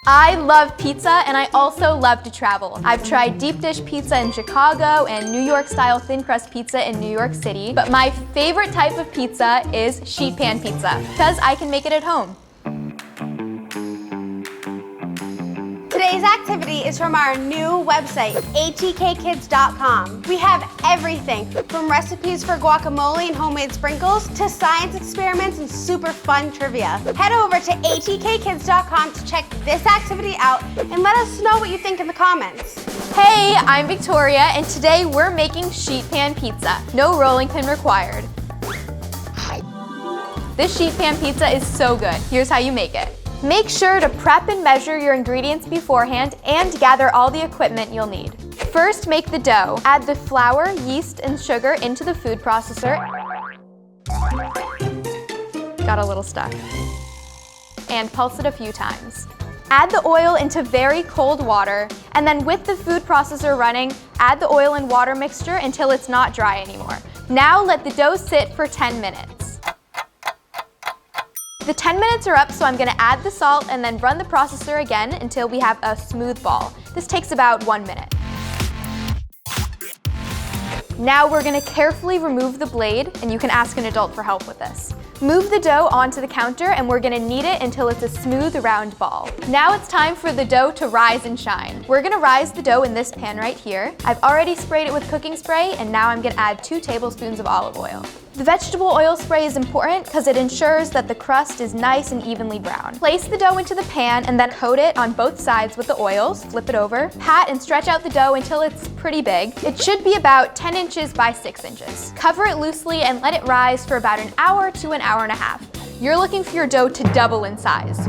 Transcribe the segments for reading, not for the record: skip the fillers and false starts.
I love pizza, and I also love to travel. I've tried deep dish pizza in Chicago and New York style thin crust pizza in New York City, but my favorite type of pizza is sheet pan pizza because I can make it at home. Today's activity is from our new website, atkkids.com. We have everything from recipes for guacamole and homemade sprinkles to science experiments and super fun trivia. Head over to atkkids.com to check this activity out and let us know what you think in the comments. Hey, I'm Victoria, and today we're making sheet pan pizza. No rolling pin required. This sheet pan pizza is so good. Here's how you make it. Make sure to prep and measure your ingredients beforehand and gather all the equipment you'll need. First, make the dough. Add the flour, yeast, and sugar into the food processor. Got a little stuck. And pulse it a few times. Add the oil into very cold water, and then with the food processor running, add the oil and water mixture until it's not dry anymore. Now let the dough sit for 10 minutes. The 10 minutes are up, so I'm gonna add the salt and then run the processor again until we have a smooth ball. This takes about 1 minute. Now we're gonna carefully remove the blade, and you can ask an adult for help with this. Move the dough onto the counter, and we're gonna knead it until it's a smooth, round ball. Now it's time for the dough to rise and shine. We're gonna rise the dough in this pan right here. I've already sprayed it with cooking spray, and now I'm gonna add 2 tablespoons of olive oil. The vegetable oil spray is important because it ensures that the crust is nice and evenly brown. Place the dough into the pan and then coat it on both sides with the oils. Flip it over. Pat and stretch out the dough until it's pretty big. It should be about 10 inches by 6 inches. Cover it loosely and let it rise for about an hour to an hour and a half. You're looking for your dough to double in size.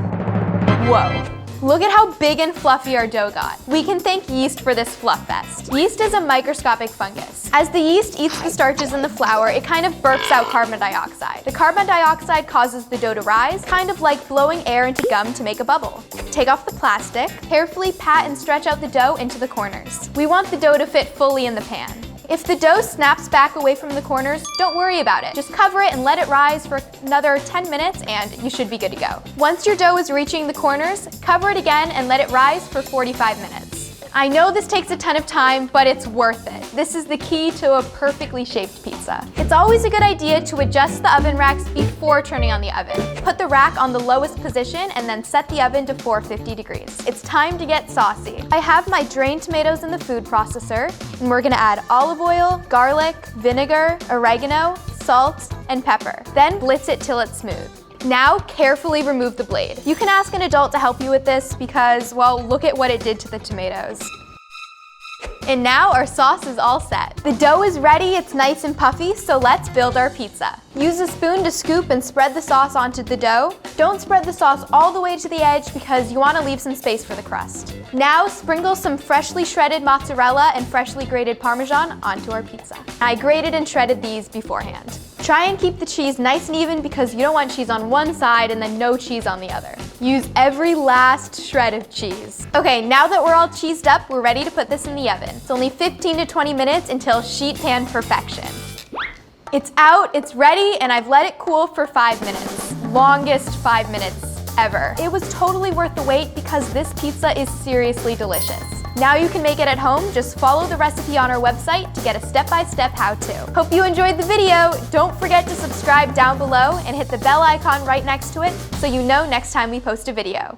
Whoa. Look at how big and fluffy our dough got. We can thank yeast for this fluff fest. Yeast is a microscopic fungus. As the yeast eats the starches in the flour, it kind of burps out carbon dioxide. The carbon dioxide causes the dough to rise, kind of like blowing air into gum to make a bubble. Take off the plastic, carefully pat and stretch out the dough into the corners. We want the dough to fit fully in the pan. If the dough snaps back away from the corners, don't worry about it. Just cover it and let it rise for another 10 minutes and you should be good to go. Once your dough is reaching the corners, cover it again and let it rise for 45 minutes. I know this takes a ton of time, but it's worth it. This is the key to a perfectly shaped pizza. It's always a good idea to adjust the oven racks before turning on the oven. Put the rack on the lowest position and then set the oven to 450 degrees. It's time to get saucy. I have my drained tomatoes in the food processor, and we're gonna add olive oil, garlic, vinegar, oregano, salt, and pepper. Then blitz it till it's smooth. Now carefully remove the blade. You can ask an adult to help you with this because, well, look at what it did to the tomatoes. And now our sauce is all set. The dough is ready, it's nice and puffy, so let's build our pizza. Use a spoon to scoop and spread the sauce onto the dough. Don't spread the sauce all the way to the edge because you want to leave some space for the crust. Now sprinkle some freshly shredded mozzarella and freshly grated Parmesan onto our pizza. I grated and shredded these beforehand. Try and keep the cheese nice and even because you don't want cheese on one side and then no cheese on the other. Use every last shred of cheese. Okay, now that we're all cheesed up, we're ready to put this in the oven. It's only 15 to 20 minutes until sheet pan perfection. It's out, it's ready, and I've let it cool for 5 minutes. Longest 5 minutes ever. It was totally worth the wait because this pizza is seriously delicious. Now you can make it at home. Just follow the recipe on our website to get a step-by-step how-to. Hope you enjoyed the video. Don't forget to subscribe down below and hit the bell icon right next to it so you know next time we post a video.